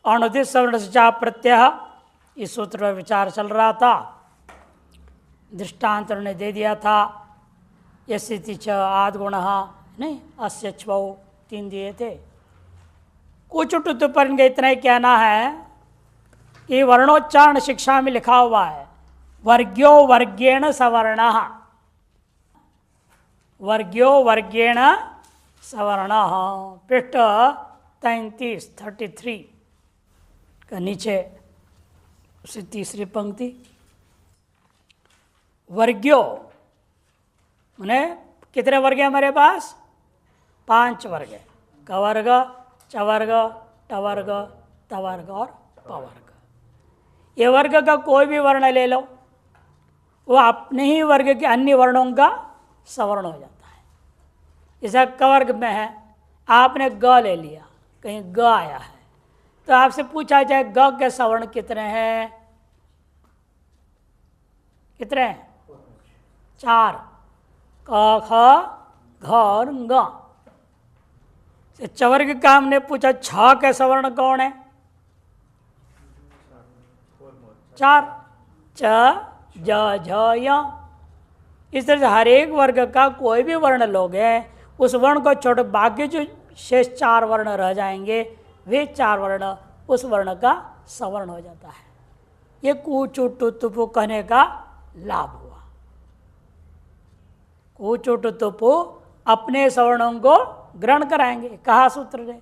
अनुदित सवर्ण से चा प्रत्यय, इस सूत्र पर विचार चल रहा था। दृष्टांत ने दे दिया था, यस्ति च आद गुण, नहीं अस्य छौ 3 दिए थे। कुछ टुतु पर इनका इतना ही कहना है कि वर्णोच्चारण शिक्षा में लिखा हुआ है वर्ग्यो वर्गेण सवर्ण, वर्ग्यो वर्गेण सवर्ण, पृष्ठ 33 का नीचे उसी तीसरी पंक्ति। वर्ग्यो माने कितने वर्ग है हमारे पास? 5 वर्ग है। कवर्ग, चवर्ग, टवर्ग, तवर्ग और पवर्ग। ये वर्ग का कोई भी वर्ण ले लो, वो अपने ही वर्ग के अन्य वर्णों का सवर्ण हो जाता है। जैसा कवर्ग में है, आपने ग ले लिया, कहीं ग आया है, तो आपसे पूछा जाए ग के सवर्ण कितने हैं? कितने हैं? 4, क, ख, घ और ग। चवर्ग का हमने पूछा छ के सवर्ण कौन है? 4, च, ज, झ, य। इस तरह से हर एक वर्ग का कोई भी वर्ण लोगे, उस वर्ण को छोड़ बाकी जो शेष 4 वर्ण रह जाएंगे, वे 4 वर्ण उस वर्ण का सवर्ण हो जाता है। ये कूचु टुतुपु कहने का लाभ हुआ। कूचु टुतुपु अपने सवर्णों को ग्रहण कराएंगे, कहा सूत्र ने।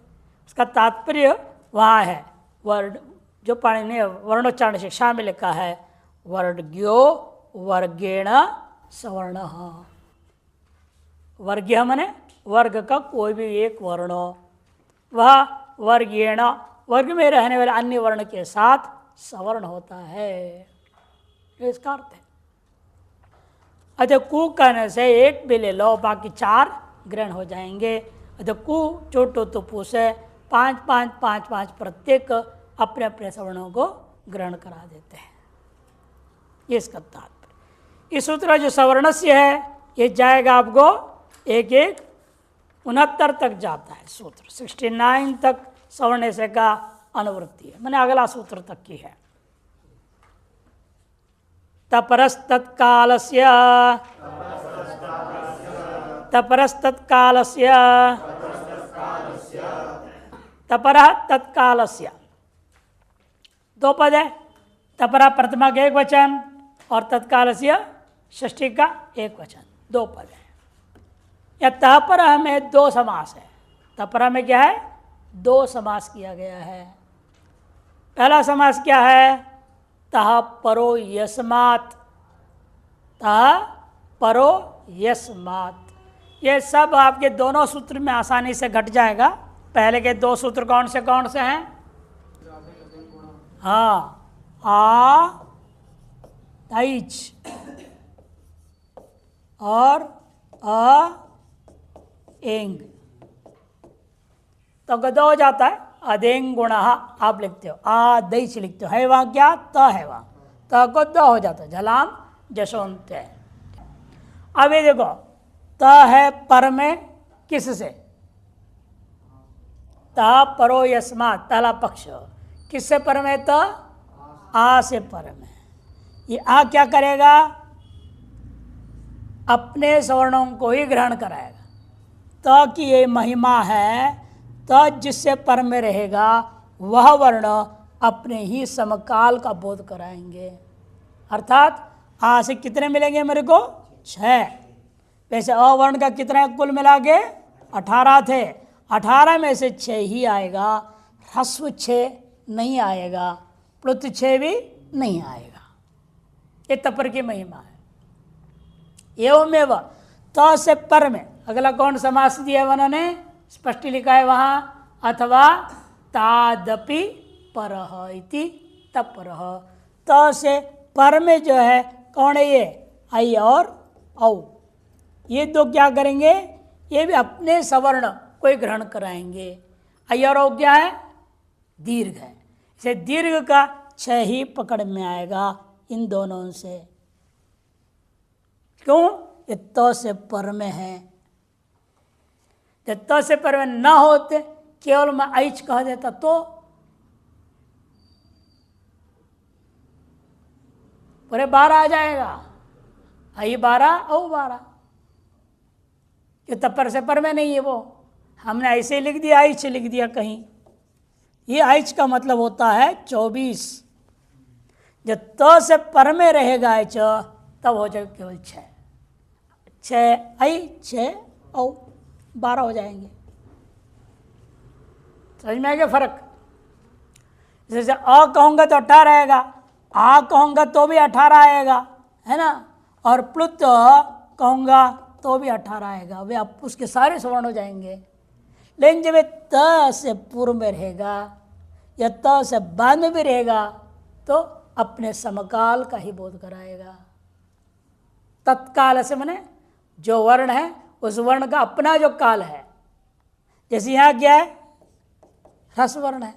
उसका तात्पर्य वहाँ है, वर्ण जो पाणिनीय वर्णोच्चारण शिक्षा में लिखा है, वर्ग्यो वर्गेण सवर्ण। वर्ग्य माने वर्ग का कोई भी एक वर्ण, वह वर्गेण वर्ग में रहने वाले अन्य वर्ण के साथ सवर्ण होता है, इसका अर्थ है। अच्छा, कु कहने से एक भी ले लो, बाकी 4 ग्रहण हो जाएंगे। अच्छा, कु चोटो तुपु से 5 5 5 5 प्रत्येक अपने अपने सवर्णों को ग्रहण करा देते हैं, ये इसका तात्पर्य। इस सूत्र जो सवर्णस्य है, ये जाएगा आपको 1 69 तक जाता है सूत्र। 69 तक सवर्ण से का अनुवृत्ति है, मैंने अगला सूत्र तक की है। तपरस्तत्कालस्य, तपरस्तत्कालस्य, तपरः तत्कालस्य, 2 पद है। तपरा प्रथमा का 1 वचन और तत्कालस्य षष्ठी का 1 वचन, 2 पद है। या तपरः में 2 समास है। तपरा में क्या है? 2 समास किया गया है। पहला समास क्या है? तः परो यस्मात्, तः परो यस्मात्। ये सब आपके दोनों सूत्र में आसानी से घट जाएगा। पहले के 2 सूत्र कौन से हैं? हाँ, आ तैच और अ एंग, तो गदो हो जाता है। अदेंग गुण आप लिखते हो, आदैच लिखते हो, है वहाँ क्या? त है वहाँ, त को द हो जाता है, झलाम जशोंत है। अब ये देखो, त है पर में किससे? त परो यस्मात्, पहला पक्ष किससे पर में? त आ से पर में। ये आ क्या करेगा? अपने सवर्णों को ही ग्रहण कराएगा। त की ये महिमा है, त जिससे पर में रहेगा वह वर्ण अपने ही समकाल का बोध कराएंगे। अर्थात आ से कितने मिलेंगे मेरे को? 6। वैसे अवर्ण का कितना कुल मिला के 18 थे, 18 में से 6 ही आएगा, ह्रस्व 6 नहीं आएगा, प्लुत 6 भी नहीं आएगा। ये तपर की महिमा है। एवमेव त से पर में अगला कौन समास दिया है उन्होंने? स्पष्ट लिखा है वहाँ, अथवा तादपि परः इति तपरः। त से पर में जो है कौन है? ये आई और औ। ये 2 क्या करेंगे? ये भी अपने सवर्ण को ही ग्रहण कराएंगे। आई और औ क्या है? दीर्घ है, इसे दीर्घ का 6 ही पकड़ में आएगा इन दोनों से। क्यों? ये त से पर में है। जब त से पर में न होते, केवल मैं ऐच कह देता तो पूरे 12 आ जाएगा। आई 12 औ 12, कि तपर से पर में नहीं है वो, हमने ऐसे लिख दिया, आइच लिख दिया कहीं। ये आइच का मतलब होता है 24। जब त से पर में रहेगा आइच तब हो जाएगा केवल 6। 6 आई 6 औ 12 हो जाएंगे। समझ में आएगा फर्क? जैसे अ कहूँगा तो 18 आएगा, आ कहूँगा तो भी 18 आएगा, है ना। और प्लुत कहूँगा तो भी 18 आएगा। वे आप उसके सारे सवर्ण हो जाएंगे। लेकिन जब त से पूर्व में रहेगा या त से बाद में भी रहेगा तो अपने समकाल का ही बोध कराएगा। तत्काल से माने जो वर्ण है उस वर्ण का अपना जो काल है। जैसे यहाँ क्या है, ह्रस्व वर्ण है,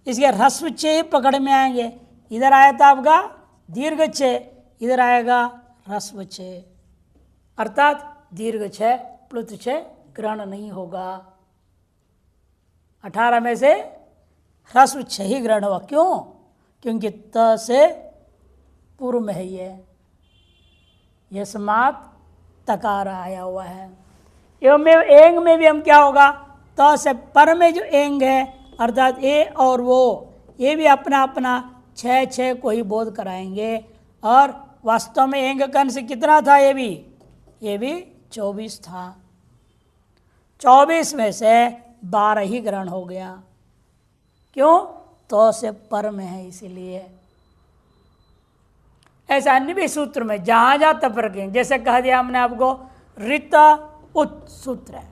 इसके ह्रस्व छे पकड़ में आएंगे। इधर आया था आपका दीर्घ छे, इधर आएगा ह्रस्व छे, अर्थात दीर्घ छे प्लुत छे ग्रहण नहीं होगा। 18 में से ह्रस्व छे ही ग्रहण हुआ। क्यों? क्योंकि त से पूर्व में है ये यस्मात् तकार आया हुआ है। एवं एंग में भी हम क्या होगा, त से पर में जो एंग है अर्थात ए और वो, ये भी अपना अपना 6 को ही बोध कराएंगे। और वास्तव में एंग कन से कितना था, ये भी 24 था। 24 में से 12 ही ग्रहण हो गया। क्यों? तो से पर में है इसीलिए। ऐसा अन्य भी सूत्र में जहां जहां तप रखेंगे, जैसे कह दिया हमने आपको ऋत उत सूत्र है,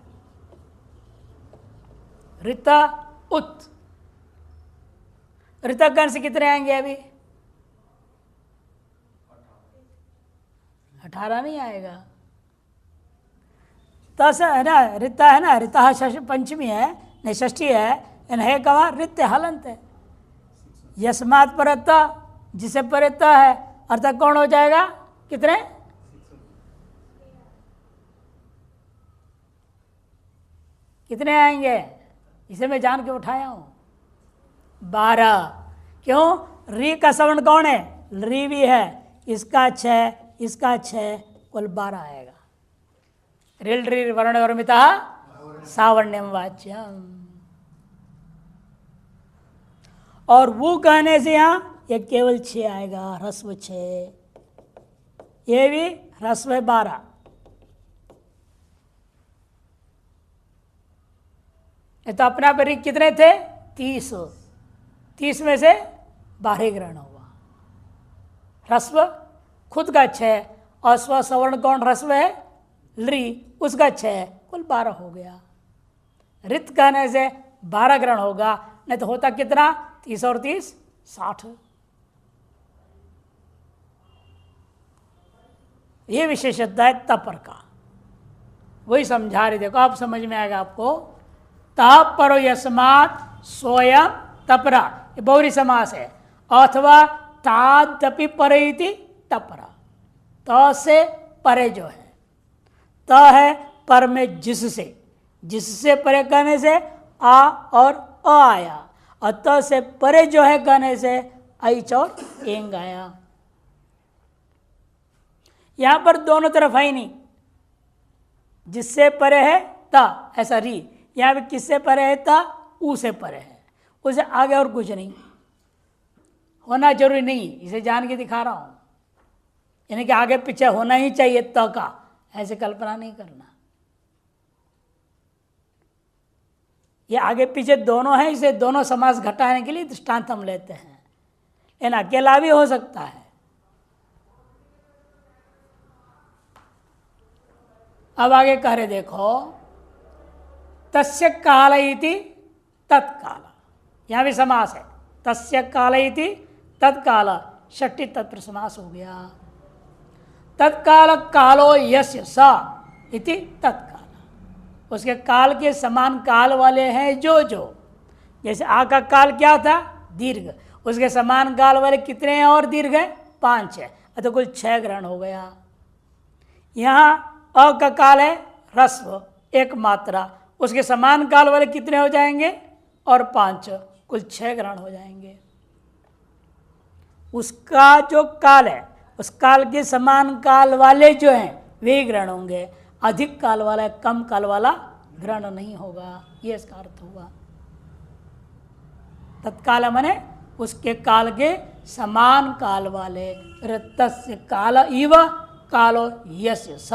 ऋत उत, ऋतगण से कितने आएंगे अभी? 18 नहीं आएगा। तस है ना, ऋता है ना, ऋता पंचमी है नहीं षष्ठी है कवा ऋत हलंत है। यस्मात् परता, जिसे परता है अर्थात कौन हो जाएगा, कितने? कितने आएंगे? इसे मैं जान के उठाया हूं 12। क्यों? री का सवर्ण कौन है? री भी है, इसका 6, इसका 6, कुल 12 आएगा। रिल री वर्ण वर्मिता सावर्ण्यम वाच्यम। और वो कहने से यहां ये केवल 6 आएगा, ह्रस्व 6, ये भी ह्रस्व 12। तो अपना पर कितने थे? 30 में से 12 ग्रहण हुआ। ह्रस्व खुद का 6 और स्व सवर्ण कौन ह्रस्व है? ली, उसका 6, कुल 12 हो गया। रित कहने से 12 ग्रहण होगा, नहीं तो होता कितना? 30 और 30 60। ये विशेषता है तपर का, वही समझा रहे। देखो आप समझ में आएगा आपको। तप परो यस्मात् स्वयं तपरा, ये बहुरी समास है। अथवा तादपि परे इति तपरा, त से परे जो है, त है पर में जिससे परे कहने से आ और अ आया, और त से परे जो है कहने से ऐच और एंग आया। यहां पर दोनों तरफ है ही नहीं, जिससे परे है ता, ऐसा री, यहां पर किससे परे है? ता, ऊ से परे है, उसे आगे और कुछ नहीं होना जरूरी नहीं, इसे जान के दिखा रहा हूं। यानी कि आगे पीछे होना ही चाहिए त का, ऐसे कल्पना नहीं करना। ये आगे पीछे दोनों है, इसे दोनों समास घटाने के लिए दृष्टांत हम लेते हैं, लेकिन अकेला भी हो सकता है। अब आगे कह रहे देखो, तस्य काल इति तत्काल, यहां भी समास है। तस्य काल इति तत्काल, षष्ठी तत्पुरुष समास हो गया। तत्काल कालो यस्य स इति तत्काल, उसके काल के समान काल वाले हैं जो जैसे आ का काल क्या था? दीर्घ, उसके समान काल वाले कितने हैं और दीर्घ है? 5 है, तो कुल 6 ग्रहण हो गया। यहाँ अ का काल है ह्रस्व 1 मात्रा, उसके समान काल वाले कितने हो जाएंगे? और 5, कुल 6 ग्रहण हो जाएंगे। उसका जो काल है उस काल के समान काल वाले जो हैं वे ग्रहण होंगे, अधिक काल वाला कम काल वाला ग्रहण नहीं होगा, ये इसका अर्थ हुआ। तत्काल माने उसके काल के समान काल वाले, तस्य काल इव कालो यस्य स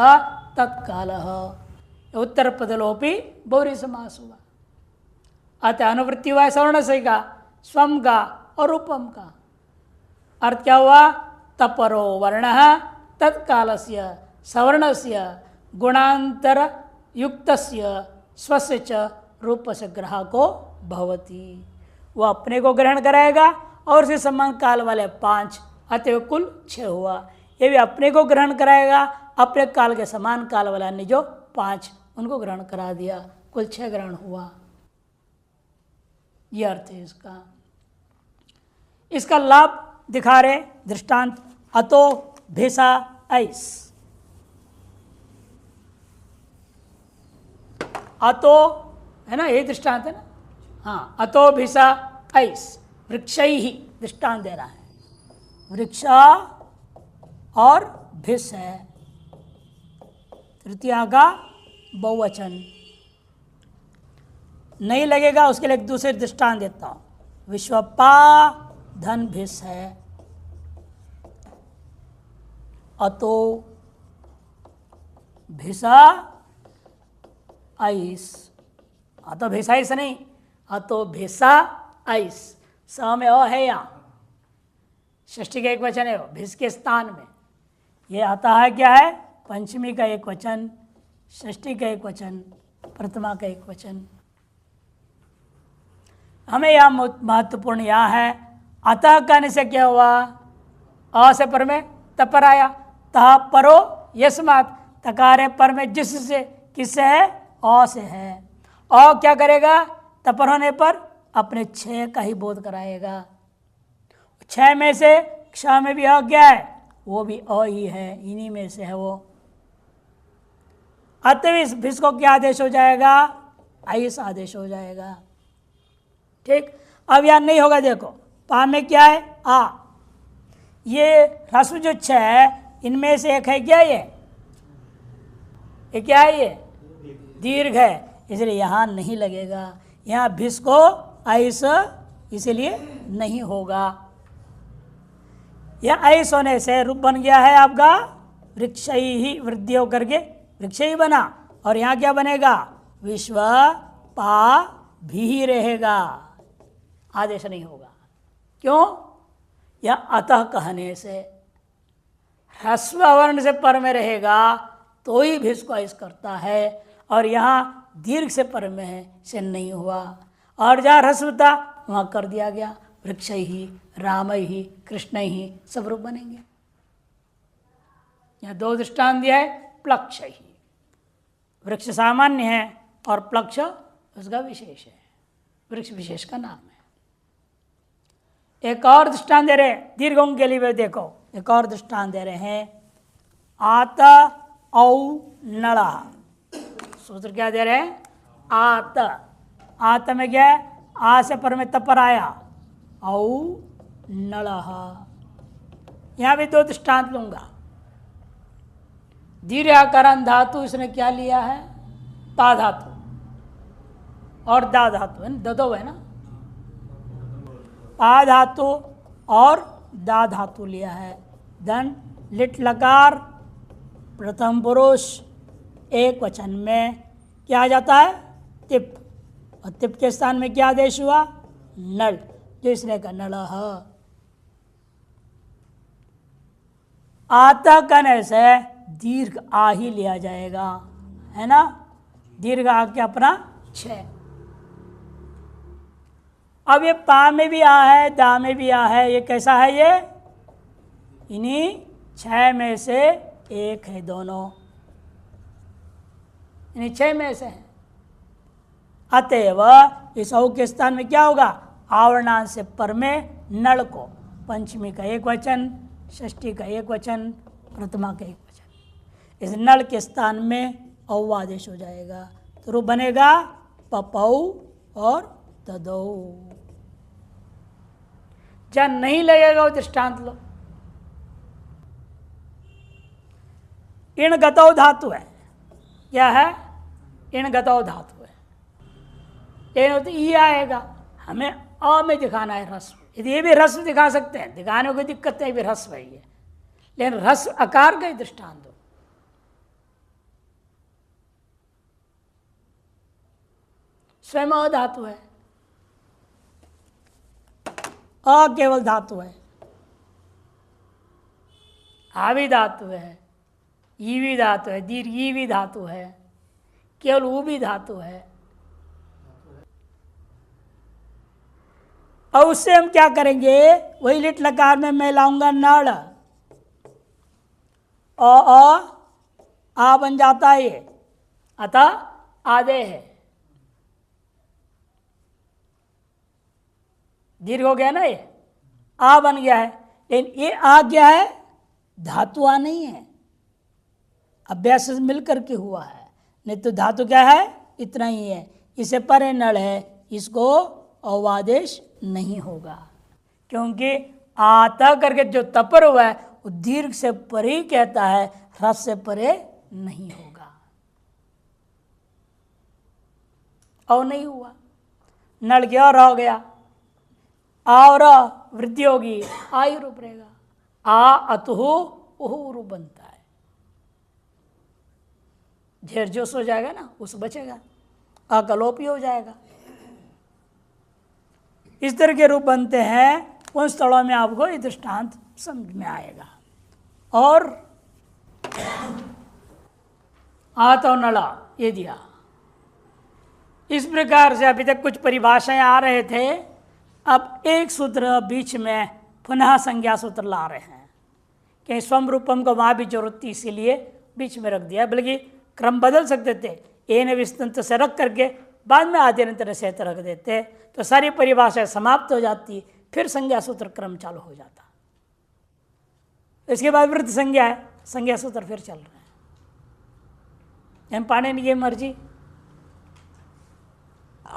तत्कालः, उत्तर पदलोपी बहुरी समास हुआ। अतः अनुवृत्ति हुआ सवर्ण से का, स्वम का और रूपम का। अर्थ क्या हुआ? तपरो वर्णः तत्कालस्य सवर्णस्य गुणांतर युक्तस्य स्वस्य च रूपस्य ग्राहको भवति। वो अपने को ग्रहण कराएगा और उसे समान काल वाले 5, अतः कुल 6 हुआ। ये भी अपने को ग्रहण कराएगा, अपने काल के समान काल वाला ने जो 5 उनको ग्रहण करा दिया, कुल 6 ग्रहण हुआ। यह अर्थ है इसका। इसका लाभ दिखा रहे दृष्टांत, अतो भेसा ऐस। अतो है ना, यही दृष्टांत है ना। हाँ, अतो भिसा ऐस, वृक्ष ही दृष्टांत दे रहा है। वृक्ष और भिस है, तृतीया का बहुवचन नहीं लगेगा, उसके लिए एक दूसरे दृष्टांत देता हूं। विश्वपा धन भिस है, अतो भिसा आइस। अतो भिसा आइस नहीं, अतो भिसा आइस। स में अ है यहाँ, षष्ठी का एक वचन है, भिस के स्थान में। ये आता है क्या है? पंचमी का एक वचन, षष्ठी का एक वचन, प्रथमा का एक वचन। हमें यह महत्वपूर्ण यह है, अतः कहने से क्या हुआ? अ से पर में तपर आया, तः परो यस्मात्, तकारे पर में जिससे, किससे है? अ से है। अ क्या करेगा? तपर होने पर अपने 6 का ही बोध कराएगा। 6 में से क्ष में भी अ क्या है? वो भी अ ही है, इन्हीं में से है वो। अतः इस भिस को क्या आदेश हो जाएगा? आइस आदेश हो जाएगा। ठीक, अब यहां नहीं होगा। देखो पा में क्या है? आ। ये ह्रस्व जो 6 है इनमें से एक है क्या? ये क्या है? ये दीर्घ है, इसलिए यहां नहीं लगेगा। यहां भिस को आइस इसलिए नहीं होगा। यह आइस होने से रूप बन गया है आपका वृक्ष ही, वृद्धि होकर के वृक्ष ही बना। और यहां क्या बनेगा? विश्व पा भी रहेगा, आदेश नहीं होगा। क्यों? यह अतः कहने से ह्रस्व वर्ण से पर में रहेगा तो ही भिस को आइस करता है, और यहाँ दीर्घ से पर में है से नहीं हुआ। और जहाँ ह्रस्व था वहाँ कर दिया गया। वृक्ष ही, राम ही, कृष्ण ही सब रूप बनेंगे। यहाँ 2 दृष्टांत दिया है। प्लक्ष ही, वृक्ष सामान्य है और प्लक्ष उसका विशेष है, वृक्ष विशेष का नाम है। एक और दृष्टांत दे रहे दीर्घों के लिए। देखो एक और दृष्टांत दे रहे हैं, आत औ नड़ा। सूत्र क्या दे रहे हैं? आत। आत में क्या है? आ से पर में तपर आया, औ नड़ः। यहां भी 2 दृष्टांत लूंगा। दीर्घाकरण धातु इसने क्या लिया है? ता धातु, और दा धातु है ना, दो है ना। पा धातु और दा धातु लिया है। धन लिट लकार प्रथम पुरुष एक वचन में क्या आ जाता है? तिप। और तिप के स्थान में क्या आदेश हुआ? नल, जो इसने का नलः। आता कहने से दीर्घ आ ही लिया जाएगा, है ना। दीर्घ आ के अपना 6। अब ये पा में भी आ है, दा में भी आ है। ये कैसा है? ये इन्हीं 6 में से एक है, दोनों इन्हीं 6 में से है। अतएव इस औ के स्थान में क्या होगा? आवरणांश से पर में नल को, पंचमी का एक वचन, षष्ठी का एक वचन, प्रथमा का एक वचन, इस नल के स्थान में औ आदेश हो जाएगा। तो रूप बनेगा पपौ और तदौ। जहाँ नहीं लगेगा वो दृष्टांत लो। इण गतौ धातु है। क्या है? इण गतौ धातु है। लेकिन तो ई आएगा, हमें अ में दिखाना है ह्रस्व। यदि ये भी ह्रस्व दिखा सकते हैं, दिखाने को दिक्कत है, भी ह्रस्व है ये, लेकिन ह्रस्व आकार का ही दृष्टांत दो। स्वयं अ धातु है, अ केवल धातु है, आ भी धातु है, ई भी धातु है, दीर्घ ई भी धातु है, केवल ऊ भी धातु है। और उससे हम क्या करेंगे? वही लिट लकार में मैं लाऊंगा नड़, आ बन जाता है ये, अतः आधे है, दीर्घ हो गया ना, ये आ बन गया है। लेकिन ये आ क्या है? धातु आ नहीं है, अभ्यास से मिलकर के हुआ है। नहीं तो धातु क्या है? इतना ही है। इसे परे नड़ है, इसको अवादेश नहीं होगा, क्योंकि आता करके जो तपर हुआ है वो दीर्घ से परे ही कहता है, ह्रस्व से परे नहीं होगा। और नहीं हुआ, नड़ गया और हो गया, और वृद्धि होगी, आ ही रूप रहेगा। आ अतुहु उहु रूप बनता है। झेर जोश हो जाएगा ना, उस बचेगा, अकलोप ही हो जाएगा। इस तरह के रूप बनते हैं। उन स्थलों में आपको ये दृष्टांत समझ में आएगा। और आत और नला ये दिया। इस प्रकार से अभी तक कुछ परिभाषाएं आ रहे थे। अब एक सूत्र बीच में पुनः संज्ञा सूत्र ला रहे हैं कि स्वम रूपम को वहाँ भी जरूरत थी, इसीलिए बीच में रख दिया। बल्कि क्रम बदल सकते थे, ए ने विस्तंत से रख करके बाद में आद्यंतर से रख देते तो सारी परिभाषाएं समाप्त हो जाती, फिर संज्ञा सूत्र क्रम चालू हो जाता। इसके बाद वृत्त संज्ञा है, संज्ञा सूत्र फिर चल रहे हैं। पाणिनि की मर्जी,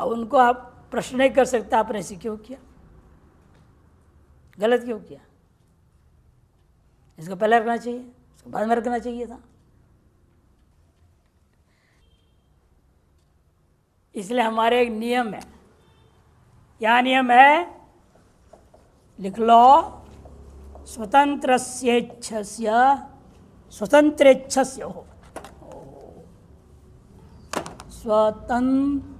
उनको आप प्रश्न नहीं कर सकते आपने से क्यों किया, गलत क्यों किया, इसको पहले रखना चाहिए, इसको बाद में रखना चाहिए था। इसलिए हमारे एक नियम है। क्या नियम है? लिख लो, स्वतंत्रेच्छस्य हो, स्वतंत्रेच्छस्य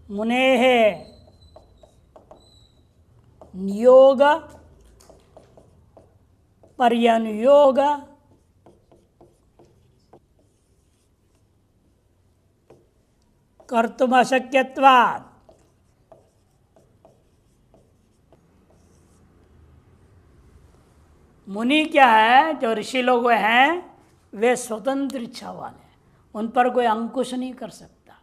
मुनेः नियोग पर्यनुयोग कर्तुम अशक्यत्वात्। मुनि क्या है? जो ऋषि लोग हैं वे स्वतंत्र इच्छा वाले हैं, उन पर कोई अंकुश नहीं कर सकता।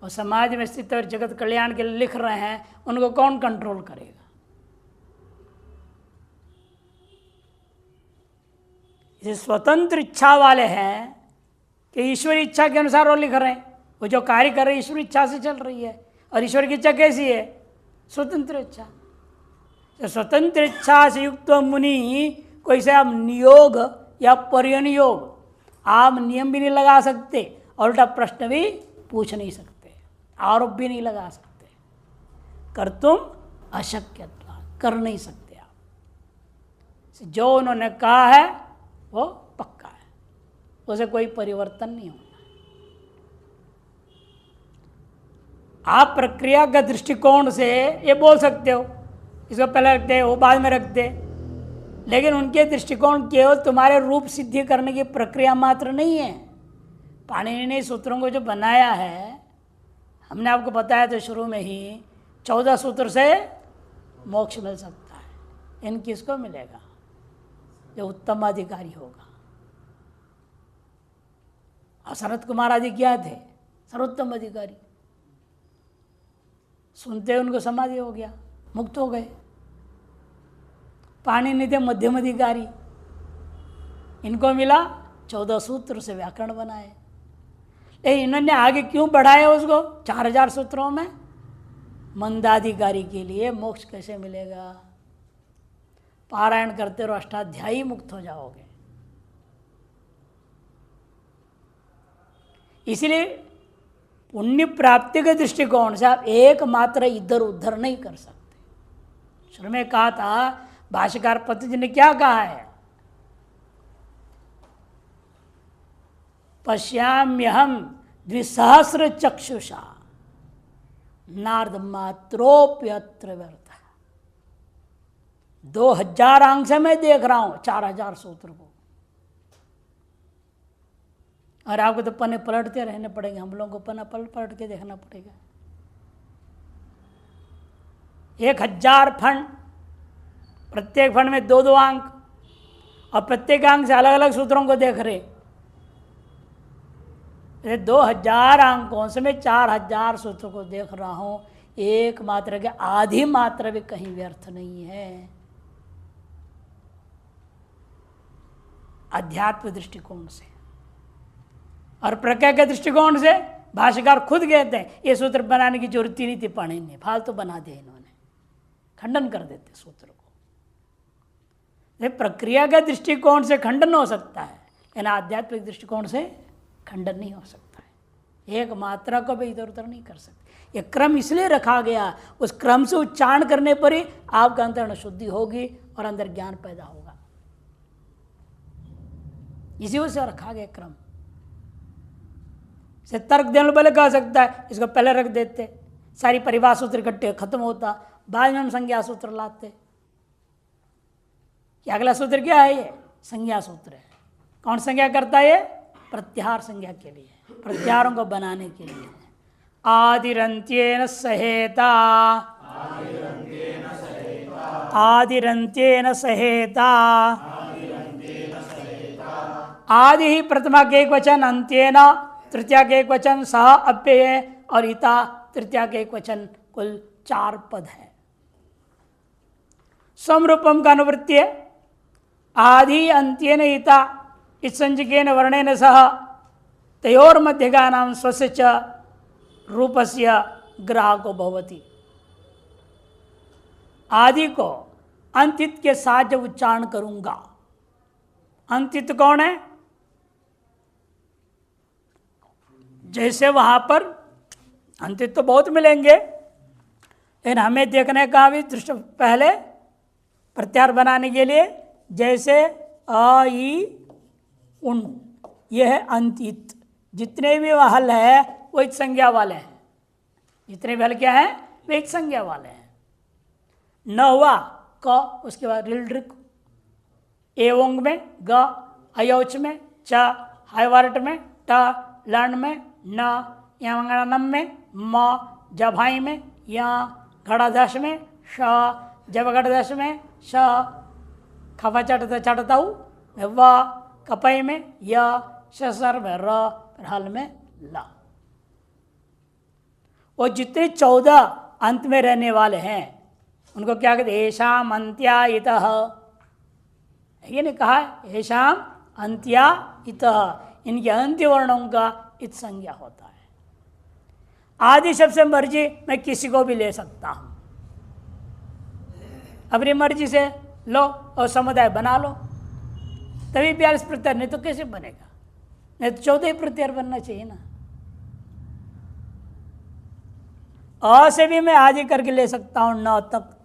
और समाज में स्थित और जगत कल्याण के लिए लिख रहे हैं, उनको कौन कंट्रोल करेगा? ये स्वतंत्र इच्छा वाले हैं कि ईश्वरी इच्छा के अनुसार वो लिख रहे हैं। वो जो कार्य कर रहे हैं ईश्वरी इच्छा से चल रही है। और ईश्वर की इच्छा कैसी है? स्वतंत्र इच्छा। तो स्वतंत्र इच्छा से युक्त मुनि कोई से आप नियोग या पर्यनुयोग आप नियम भी नहीं लगा सकते, और उल्टा प्रश्न भी पूछ नहीं सकते, आरोप भी नहीं लगा सकते। कर्तुम अशक्यत्व, कर नहीं सकते आप। जो उन्होंने कहा है वो पक्का है, उसे कोई परिवर्तन नहीं होना। आप प्रक्रिया का दृष्टिकोण से ये बोल सकते हो, इसको पहले रखते वो बाद में रखते, लेकिन उनके दृष्टिकोण केवल तुम्हारे रूप सिद्धि करने की प्रक्रिया मात्र नहीं है। पाणिनि ने सूत्रों को जो बनाया है, हमने आपको बताया तो शुरू में ही 14 सूत्र से मोक्ष मिल सकता है। इन किसको मिलेगा? जो उत्तम अधिकारी होगा। और सनत कुमार आदि क्या थे? सर्वोत्तम अधिकारी। सुनते उनको समाधि हो गया, मुक्त हो गए। पाणिनि थे मध्यम अधिकारी, इनको मिला 14 सूत्र से व्याकरण बनाए। लेकिन इन्होंने आगे क्यों बढ़ाया उसको 4000 सूत्रों में? मंदाधिकारी के लिए मोक्ष कैसे मिलेगा? पारायण करते रहो, अष्टाध्यायी मुक्त हो जाओगे। इसलिए पुण्य प्राप्ति के दृष्टिकोण से आप एकमात्र इधर उधर नहीं कर सकते। शुरू में कहा था, भाष्यकार पतंजलि ने क्या कहा है, पश्याम्यहम द्विसहस्र चक्षुषा नारद मात्रोप्यत्र व्यर्थ। 2000 आंख से मैं देख रहा हूं 4000 सूत्र को, और आपको तो पन्ने पलटते रहने पड़ेंगे, हम लोगों को पन्ना पलट पलट के देखना पड़ेगा। 1000 फंड, प्रत्येक फंड में 2-2 अंक, और प्रत्येक अंक से अलग अलग सूत्रों को देख रहे। 2000 अंकों से मैं 4000 सूत्रों को देख रहा हूं, एक मात्रा के आधी मात्रा भी कहीं व्यर्थ नहीं है। अध्यात्म दृष्टिकोण से और प्रज्ञा के दृष्टिकोण से भाष्यकार खुद कहते हैं ये सूत्र बनाने की जरूरत ही नहीं थी, पढ़े नहीं, फालतू बना दिया इन्होंने, खंडन कर देते सूत्र को। प्रक्रिया के दृष्टिकोण से खंडन हो सकता है, लेकिन आध्यात्मिक दृष्टिकोण से खंडन नहीं हो सकता है। एक मात्रा को भी इधर उधर नहीं कर सकते। यह क्रम इसलिए रखा गया, उस क्रम से उच्चारण करने पर ही आपका अंतःकरण शुद्धि होगी और अंदर ज्ञान पैदा होगा। इसी वजह से रखा गया क्रम। से तर्क देने वाले कह सकता है इसको पहले रख देते, सारी परिभाषा सूत्र इकट्ठे खत्म होता, बाद में हम संज्ञा सूत्र लाते। कि अगला सूत्र क्या है, ये संज्ञा सूत्र है। कौन संज्ञा करता है? ये प्रत्याहार संज्ञा के लिए, प्रत्याहारों को बनाने के लिए। आदिरंत्येन सहेता, आदिरंत्येन सहेता, आदि ही प्रथमा के एक वचन, अंत्येन तृतीया के एक वचन, सह अप्यय और इता तृतीया के एक वचन, कुल 4 पद है। समरूपम का अनुवृत्ति है। आदि अंत्येन इता इत्संज्ञकेन वर्णेन सह तयोर मध्यगा नाम स्वस्य च रूपस्य ग्राहको भवति। आदि को अंतित के साथ जब उच्चारण करूंगा, अंतित कौन है? जैसे वहां पर अंतित तो बहुत मिलेंगे, लेकिन हमें देखने का भी दृष्टि पहले प्रत्याहार बनाने के लिए, जैसे अ ई उन, यह है अंतित। जितने भी हल है वो एक संज्ञा वाले हैं, जितने भी हल क्या है वे एक संज्ञा वाले हैं। न हुआ क, उसके बाद रिल्ड्रिक, एवंग में ग, अयोच में च, हाइवार्ट में ट, लर्ण में न, यमंगणनम में म, जभाई में य, घड़ादश में श, जबगढ़दश में श, खफा चटताऊ में व, कपई में य, शसर में र, हल में ला। वो जितने 14 अंत में रहने वाले हैं उनको क्या कहते? येषाम अंत्यायितः। ये ने कहा येषाम अंत्यायितः, इनके अंत्य वर्णों का इत संज्ञा होता है। आदि शब्द से मर्जी मैं किसी को भी ले सकता हूं, अपनी मर्जी से लो और समुदाय बना लो, तभी 42 प्रत्याहार, नहीं तो कैसे बनेगा? नहीं तो 14 प्रत्याहार बनना चाहिए ना। अ से भी मैं आदि करके ले सकता हूं न तक,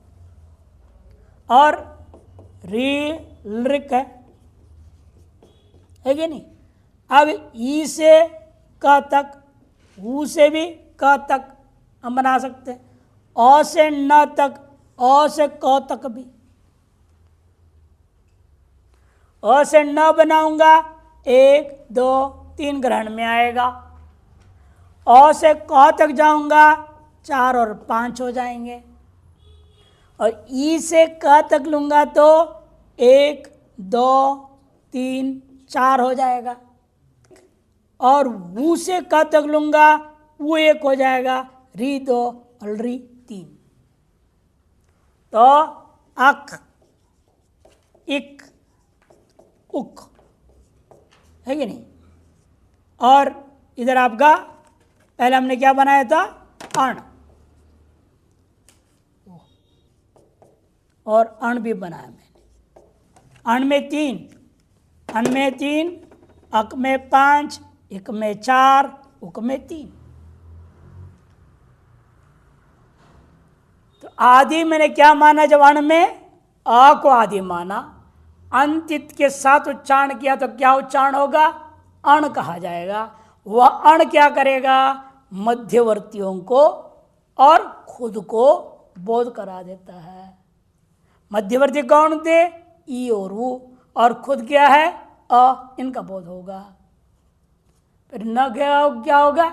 और री लृक है कि नहीं? अब ई से क तक, ऊ से भी क तक हम बना सकते हैं, अ से न तक, अ से क तक भी। अ से न बनाऊंगा 1, 2, 3 ग्रहण में आएगा। अ से क तक जाऊंगा 4 और 5 हो जाएंगे, और ई से क तक लूंगा तो 1, 2, 3, 4 हो जाएगा, और वू से क तक लूंगा वो 1 हो जाएगा, री 2 और री 3। तो अक, इक, उक है कि नहीं? और इधर आपका पहले हमने क्या बनाया था? अण, और अण भी बनाया मैंने। अण में 3, अन में 3, अक में 5, इक में 4, उक में 3। तो आदि मैंने क्या माना जब अण में अ को आदि माना, अंतित के साथ उच्चारण किया तो क्या उच्चारण होगा? अण कहा जाएगा। वह अण क्या करेगा? मध्यवर्तियों को और खुद को बोध करा देता है। मध्यवर्ती कौन थे? ई और ऊ, और खुद क्या है? अ। इनका बोध होगा। फिर न क्या होगा?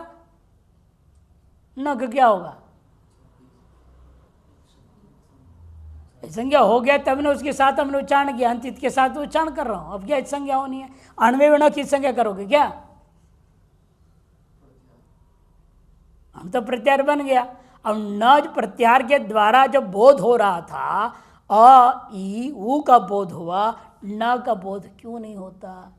न क्या होगा? संज्ञा हो गया तब ने उसके साथ हमने उच्चारण किया, अंतित के साथ उच्चारण कर रहा हूं। अब क्या संज्ञा होनी है? अणवे में न की संज्ञा करोगे क्या? हम तो प्रत्यार बन गया। अब न प्रत्यार के द्वारा जब बोध हो रहा था, अ ई ऊ का बोध हुआ, न का बोध क्यों नहीं होता?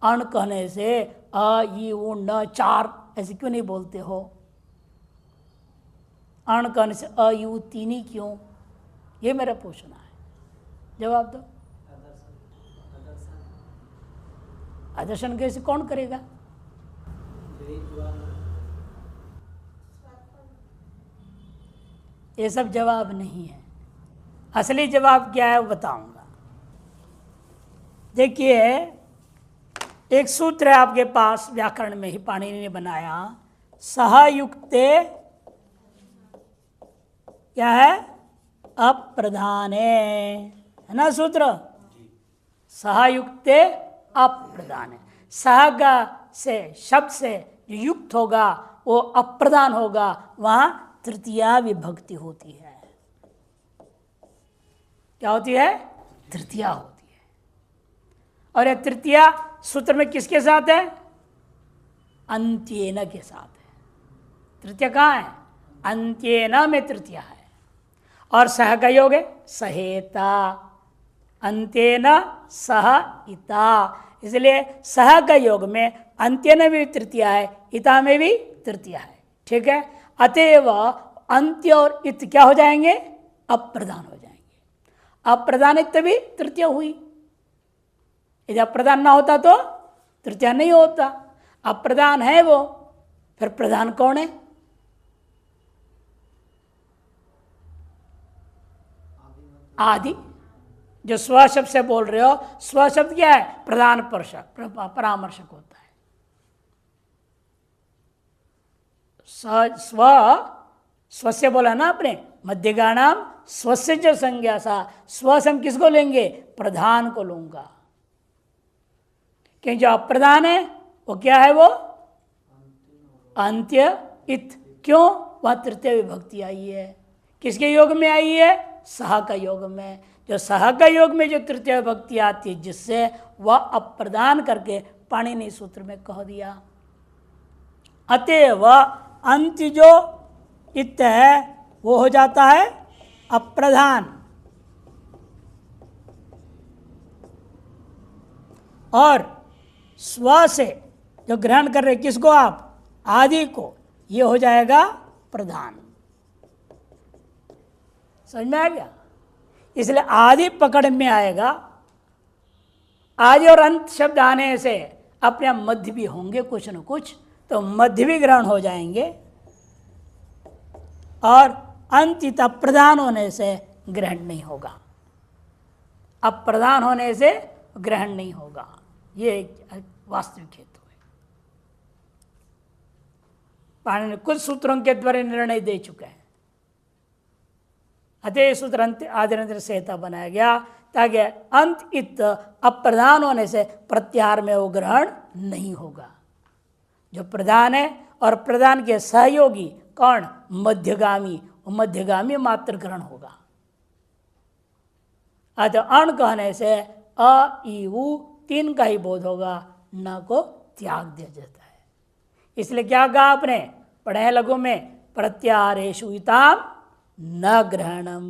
अण कहने से अ ई ऊ न 4 ऐसे क्यों नहीं बोलते हो? अण कहने से अ ई ऊ 3 ही क्यों? ये मेरा पूछना है, जवाब दो। आदर्शन कैसे कौन करेगा? ये सब जवाब नहीं है। असली जवाब क्या है वो बताऊंगा। देखिए, एक सूत्र है आपके पास, व्याकरण में ही पाणिनि ने बनाया, सहयुक्ते क्या है? अप्रधाने, है ना सूत्र? सहयुक्ते अप्रधाने। सह से, शब्द से जो युक्त होगा वो अप्रधान होगा, वहां तृतीया विभक्ति होती है। क्या होती है? तृतीया होती है। और यह तृतीया सूत्र में किसके साथ है? अंत्येन के साथ है। तृतीया कहाँ है? अंत्येन में तृतीया है। और सह का योग है सहेता, अंत्येन सह इता। इसलिए सह का योग में अंत्येन में भी तृतीया है, इता में भी तृतीया है। ठीक है। अतएव अंत्य और इत क्या हो जाएंगे? अप्रधान हो जाएंगे। अप्रधानित भी तृतीय हुई। यदि अप्रधान ना होता तो तृतीय नहीं होता। अप्रधान है वो, फिर प्रधान कौन है? आदि। जो स्व शब्द से बोल रहे हो, स्व शब्द क्या है? प्रधान परामर्शक होता है। स्व से बोला ना आपने, मध्यगाणाम स्वस्य जो संज्ञा सा, स्व से हम किसको लेंगे? प्रधान को लूंगा। क्योंकि जो अप्रधान है वो क्या है? वो अंत्य इत। क्यों? वह तृतीय विभक्ति आई है। किसके योग में आई है? सह का योग में। जो सह का योग में जो तृतीय विभक्ति आती है, जिससे वह अप्रधान करके पाणिनि सूत्र में कह दिया। अतएव अंत्य जो इत है वो हो जाता है अप्रधान। और स्व से जो ग्रहण कर रहे किसको आप? आदि को, ये हो जाएगा प्रधान। समझ में आ गया? इसलिए आदि पकड़ में आएगा। आदि और अंत शब्द आने से अपने मध्य भी होंगे कुछ न कुछ, तो मध्य भी ग्रहण हो जाएंगे। और अंत अप्रधान होने से ग्रहण नहीं होगा। अप्रधान होने से ग्रहण नहीं होगा। ये वास्तविक हेतु है। पाणिनि ने कुछ सूत्रों के द्वारा निर्णय दे चुके हैं। अतः सूत्र अंत आदिरंतर संहिता बनाया गया ताकि अंत इत अप्रधान होने से प्रत्याहार में वो ग्रहण नहीं होगा। जो प्रधान है और प्रधान के सहयोगी कौन? मध्यगामी। वो मध्यगामी मात्र ग्रहण होगा। अतः अण कहने से अ ई उ 3 का ही बोध होगा, न को त्याग दिया जाता है। इसलिए क्या कहा आपने? पढ़े लघु में प्रत्याहारेषु इताम न ग्रहणम,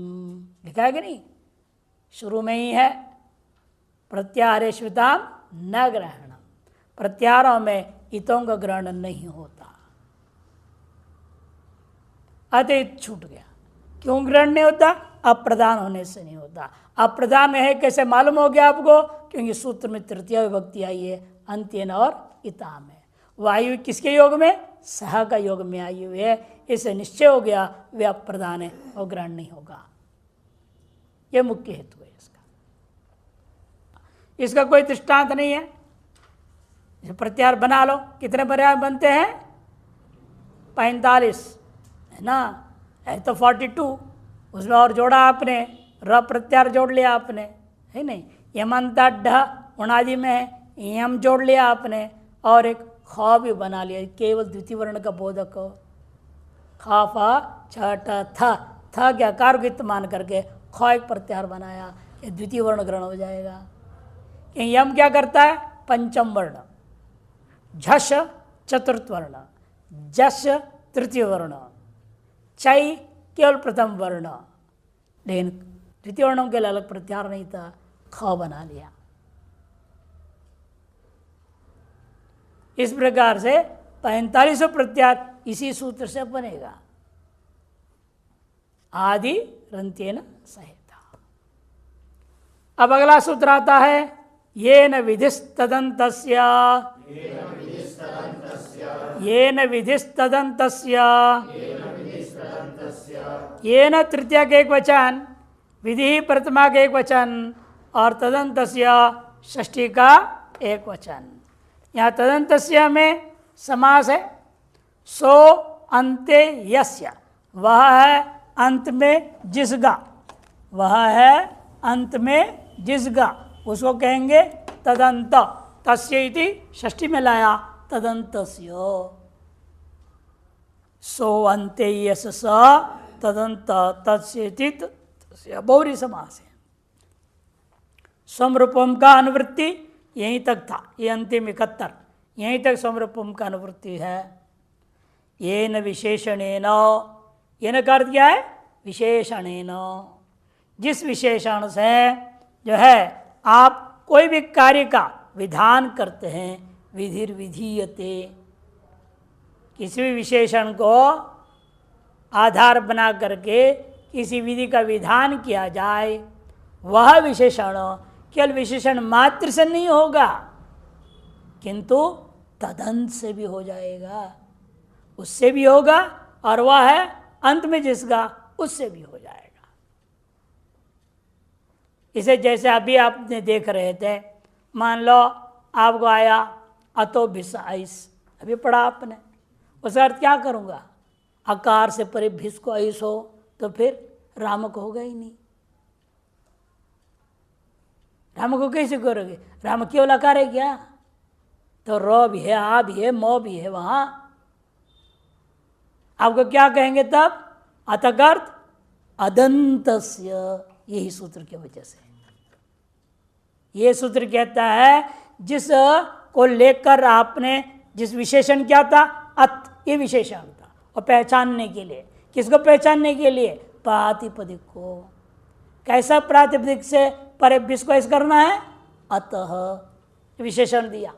लिखा है कि नहीं? शुरू में ही है प्रत्याहारेषु इताम न ग्रहणम। प्रत्याहारों में इतों का ग्रहण नहीं होता। अतः छूट गया। क्यों ग्रहण नहीं होता? अप्रधान होने से नहीं होता। अप्रधान है कैसे मालूम हो गया आपको? क्योंकि सूत्र में तृतीय विभक्ति आई है अंत्येन और इता में। वायु किसके योग में? सह का योग में आई हुई है, इसे निश्चय हो गया वे अप्रधान है और ग्रहण नहीं होगा। यह मुख्य हेतु है इसका। इसका कोई दृष्टांत नहीं है। प्रत्याहार बना लो, कितने पर्याय बनते हैं? 45 है ना, है तो 42, उसमें और जोड़ा आपने, र प्रत्याहार जोड़ लिया आपने, है नहीं। यमंता ढ उणादि में है, यम जोड़ लिया आपने और एक ख भी बना लिया, केवल द्वितीय वर्ण का बोधक खा फा छठ थ के आकार को मान करके ख एक प्रत्याहार बनाया, ये द्वितीय वर्ण ग्रहण हो जाएगा। यम क्या करता है? पंचम वर्ण, झष चतुर्थ वर्ण, जश तृतीय वर्ण, चै केवल प्रथम वर्ण, लेकिन द्वितीय वर्णों के लिए अलग प्रत्याहार नहीं था, ख बना लिया। इस प्रकार से 45 प्रत्याहार इसी सूत्र से बनेगा, आदि रंत्येन सहिता। अब अगला सूत्र आता है, येन विधिस्तदन्तस्य, येन विधिस्तदन्तस्य, येन तृतीया के एक वचन, विधि प्रथमा के एक वचन और तदन्तस्य षष्ठी का एक वचन। यहाँ तदन्तस्य में समास है, सो अन्ते यस्य, वह है अंत में जिसका, वह है अंत में जिसका, उसको कहेंगे तदंत। तस्य इति षष्ठी में लाया, तदंतस्य, सो अन्ते यस्य स तदंत तस्य इति तस्य, बहुरी समास है। स्वरूपम का अनुवृत्ति यहीं तक था, ये अंतिम 71, यहीं तक स्वरूपम का अनुवृत्ति है। येन विशेषणेन, येन का अर्थ क्या है? विशेषणेन, जिस विशेषण से जो है आप कोई भी कार्य का विधान करते हैं, विधिर विधीयते, किसी भी विशेषण को आधार बना करके किसी विधि का विधान किया जाए, वह विशेषण केवल विशेषण मात्र से नहीं होगा, किंतु तदंत से भी हो जाएगा, उससे भी होगा, और वह है अंत में जिसका, उससे भी हो जाएगा। इसे जैसे अभी आपने देख रहे थे, मान लो आपको आया अतो भिस आइस, अभी पढ़ा आपने, उसका अर्थ क्या करूँगा? आकार से परे भिस को आइस हो तो फिर रामक होगा ही नहीं। राम को कैसे करोगे? राम केवल आकार है क्या? तो र भी है, आ भी है, म भी है, वहाँ आपको क्या कहेंगे तब? अतगर्थ अदंतस्य, यही सूत्र की वजह से। ये सूत्र कहता है जिस को लेकर आपने, जिस विशेषण क्या था? अत, ये विशेषण था, और पहचानने के लिए, किसको पहचानने के लिए? प्रातिपदिक को। कैसा प्रातिपदिक से परे को ऐसा करना है? अतः विशेषण दिया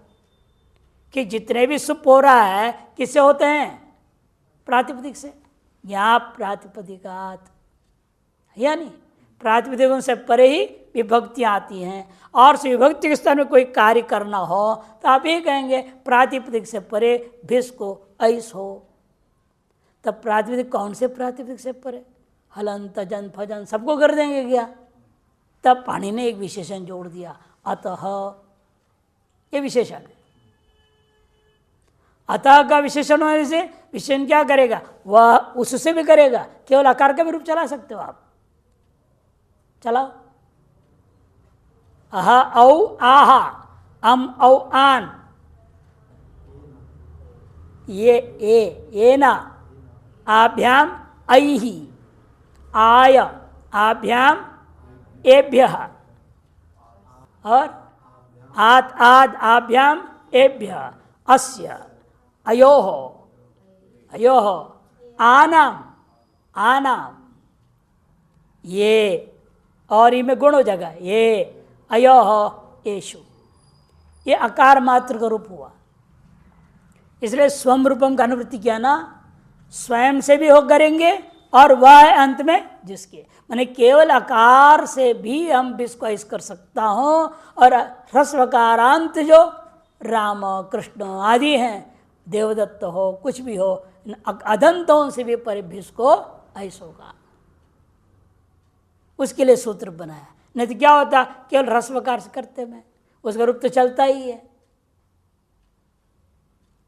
कि जितने भी सुप हो रहा है किससे होते हैं? प्रातिपदिक से। या प्रातिपदिकात, या नहीं? प्रातिपदिकों से परे ही विभक्तियाँ आती हैं, और उस विभक्ति के स्थान में कोई कार्य करना हो तो आप ये कहेंगे प्रातिपदिक से परे भिस को ऐस हो। तब प्रातिपदिक कौन से प्रातिपदिक से परे? हलंत जन फजन सबको कर देंगे क्या? तब पाणिनि ने एक विशेषण जोड़ दिया, अतः, ये विशेषण है। अतः का विशेषण होने से विशेषण क्या करेगा? वह उससे भी करेगा, केवल आकार का भी रूप चला सकते हो आप। चलाओ, अह औ आहा, अम औ आन, ये ना, आभ्याम ऐहि, आय, आभ्याम एभ्यः, और आत आद आभ्याम एभ्यः, अस्य, अयोः, अयोः, आनाम, आनाम, ये, और इनमें गुण हो जाएगा, ये, अयोः, एषु, ये आकार मात्र का रूप हुआ। इसलिए स्वम रूपम का अनुवृत्ति किया ना, स्वयं से भी हो करेंगे और वह अंत में जिसके, माने केवल आकार से भी हम इसको ऐस कर सकता हूँ। और ह्रस्वकारांत जो राम कृष्ण आदि हैं, देवदत्त हो कुछ भी हो, अदंतों से भी परिभिष को ऐस होगा, उसके लिए सूत्र बनाया। नहीं तो क्या होता, केवल ह्रस्वकार से करते में उसका रूप तो चलता ही है,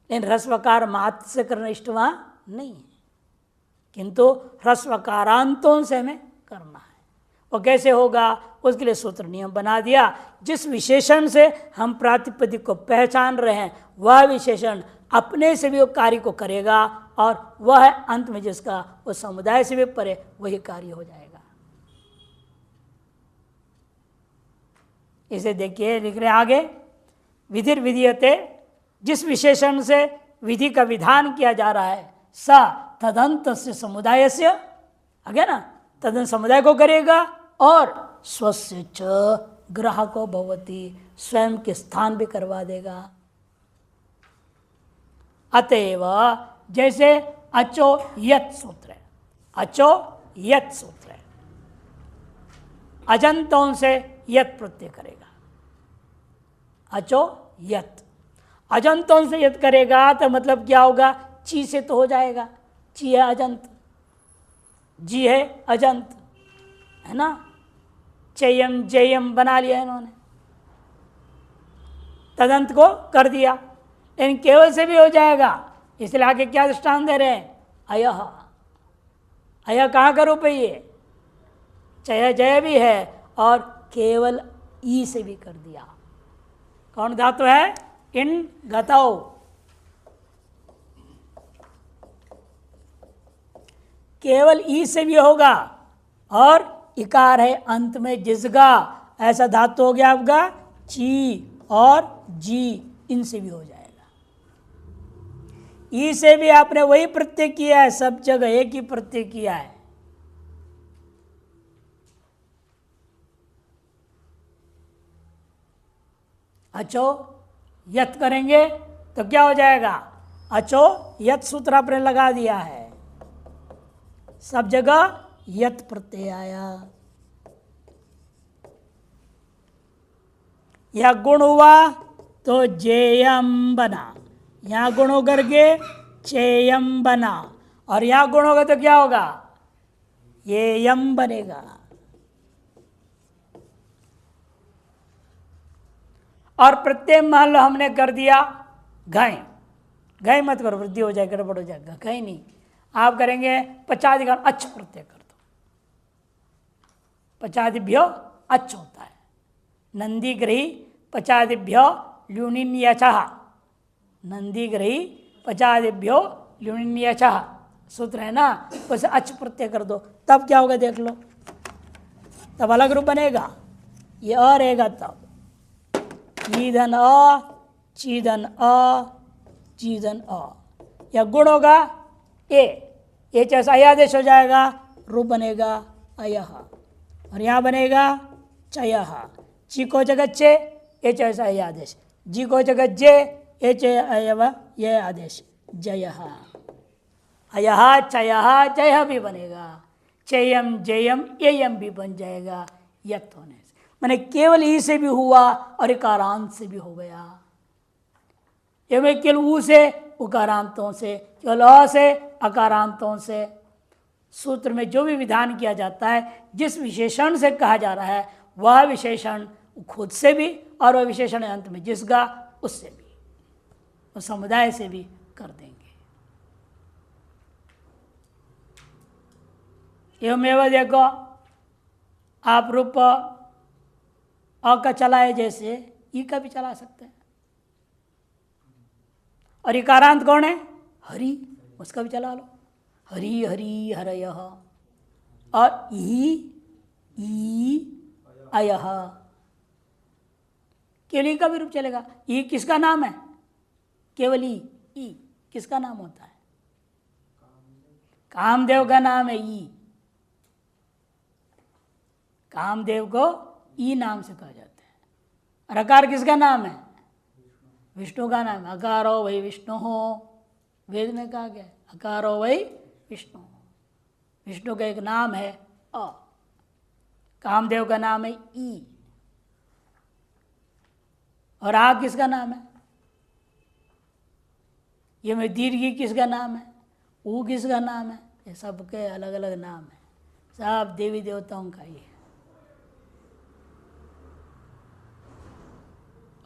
लेकिन ह्रस्वकार मात्र से करना इष्ट वहां नहीं है, किंतु ह्रस्वकारांतों से हमें करना है। वो कैसे होगा, उसके लिए सूत्र नियम बना दिया। जिस विशेषण से हम प्रातिपदिक को पहचान रहे हैं वह विशेषण अपने से भी वो कार्य को करेगा, और वह है अंत में जिसका वो समुदाय से भी परे वही कार्य हो जाएगा। इसे देखिए, लिख रहे आगे, विधिर विधीयते, जिस विशेषण से विधि का विधान किया जा रहा है, स तदंत से समुदाय से, आगे ना, तदंत समुदाय को करेगा, और स्वस्य च ग्राहको भवति, स्वयं के स्थान भी करवा देगा। अतएव जैसे अचो यत सूत्र है, अचो यत सूत्र है, अजंतों से यत प्रत्यय करेगा, अचो यत, अजंतों से यत करेगा तो मतलब क्या होगा, ची से तो हो जाएगा, ची है अजंत, जी है अजंत, है ना, चयम जयम बना लिया इन्होंने, तदंत को कर दिया, लेकिन केवल से भी हो जाएगा। इसलिए आगे क्या दृष्टांत दे रहे हैं, अयह, अयह कहाँ का रूप है ये, चय जय भी है, और केवल ई से भी कर दिया। कौन धातु है, इन गतौ, केवल ई से भी होगा, और इकार है अंत में जिसका, ऐसा धातु हो गया आपका ची और जी, इनसे भी हो जाएगा। ई से भी आपने वही प्रत्यय किया है, सब जगह एक ही प्रत्यय किया है। अचो यत करेंगे तो क्या हो जाएगा, अचो यत सूत्र आपने लगा दिया है, सब जगह यत प्रत्यय आया। यह गुण हुआ तो जेयम बना, यहां गुण होकर के चेयम बना, और यहां गुण होगा तो क्या होगा, ये यम बनेगा। और प्रत्यय मान लो हमने कर दिया घय, घय मत करो, वृद्धि हो जाएगी, गड़बड़ हो जाएगा, घय नहीं, आप करेंगे पचादिगण अच्छ प्रत्यय कर दो, पचादिभ्यो अच्छ होता है, नंदी ग्रही पचादिभ्यो ल्यूनिन्यचः, नंदी ग्रही पचादिभ्यो ल्यूनिन्यचः सूत्र है ना, उसे अच्छ प्रत्यय कर दो, तब क्या होगा देख लो, तब अलग रूप बनेगा, ये अ रहेगा, तब ईधन अ, चीधन अ, चीधन अ, या गुण होगा ए जैसा अयादेश हो जाएगा, रूप बनेगा अयह, और यहाँ बनेगा चयः, ची को जगह चे, ए जैसा अयादेश, जी को जगह जे, ए चे अयव, ये आदेश जयः, अयः चयः जयः भी बनेगा, चयम जयम एयम भी बन जाएगा यत होने से, मैंने केवल ई से भी हुआ और इकारांत से भी हो गया, एवं केवल ऊ से उकारांतों से, केवल अ से अकारांतों से। सूत्र में जो भी विधान किया जाता है, जिस विशेषण से कहा जा रहा है वह विशेषण खुद से भी, और वह विशेषण अंत में जिसका उससे भी, उस समुदाय से भी कर देंगे। एवं देखो, आप रूप अ का चलाए जैसे ई का भी चला सकते हैं, और इकारांत कौन है, हरि, उसका भी चला लो, हरि हरि हरयः, और ई अयः, केवल ई का भी रूप चलेगा। ई किसका नाम है, केवल ई किसका नाम होता है, कामदेव का नाम है ई, कामदेव को ई नाम से कहा जाता है। और अकार किसका नाम है, विष्णु का नाम है, अकारो वही विष्णु हो, वेद में कहा गया अकारो वही विष्णु, विष्णु का एक नाम है अ। कामदेव का नाम है ई। और आ किसका नाम है? ये में दीर्घी किसका नाम है? ऊ किसका नाम है? ये सबके अलग अलग नाम है, सब देवी देवताओं का ही है।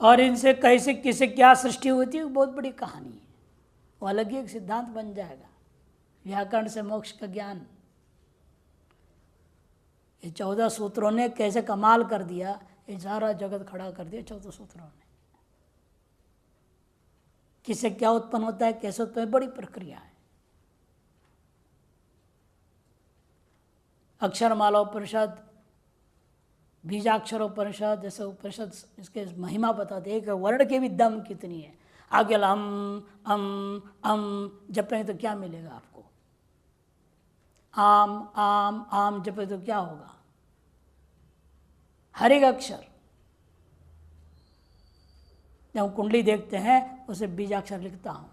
और इनसे कैसे किसे क्या सृष्टि होती है, बहुत बड़ी कहानी है, वो अलग ही एक सिद्धांत बन जाएगा। व्याकरण से मोक्ष का ज्ञान, ये 14 सूत्रों ने कैसे कमाल कर दिया, ये सारा जगत खड़ा कर दिया 14 सूत्रों ने। किससे क्या उत्पन्न होता है, कैसे उत्पन्न, बड़ी प्रक्रिया है। अक्षरमाला उपनिषद, बीजाक्षरोपनिषद जैसे उपनिषद इसके महिमा बताते हैं कि वर्ण के भी दम कितनी है। आगे अम जपेंगे तो क्या मिलेगा आपको? आम आम आम जपे तो क्या होगा? हर एक अक्षर, जब कुंडली देखते हैं उसे बीजाक्षर लिखता हूँ,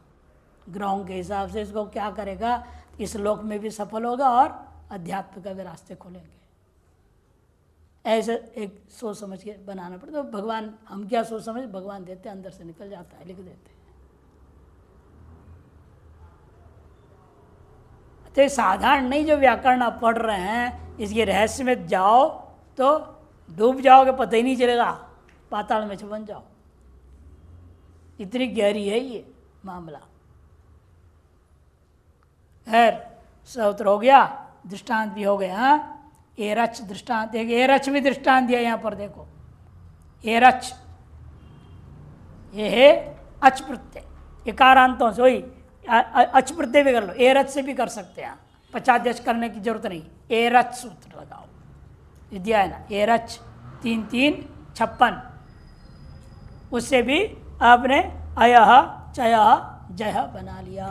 ग्रहों के हिसाब से इसको क्या करेगा, इस लोक में भी सफल होगा और अध्यात्म का भी रास्ते खोलेंगे। ऐसे एक सोच समझ के बनाना पड़ता है। तो भगवान, हम क्या सोच समझ, भगवान देते हैं, अंदर से निकल जाता है, लिख देते हैं। तो साधारण नहीं जो व्याकरण आप पढ़ रहे हैं, इसके रहस्य में जाओ तो डूब जाओगे, पता ही नहीं चलेगा, पाताल में बन जाओ। इतनी गहरी है ये मामला। खैर, सूत्र हो गया, दृष्टांत भी हो गया। हाँ, एरच दृष्टांत, एक एरच भी दृष्टांत दिया यहाँ पर, देखो एरच, ये है अच प्रत्यय, इकारांतों से, वही अच प्रत्यय भी कर लो, एरच से भी कर सकते हैं, 50 करने की जरूरत नहीं, एरच सूत्र लगाओ, ये दिया है ना, एरच 3 3 56, उससे भी आपने अयः चयः जयः बना लिया।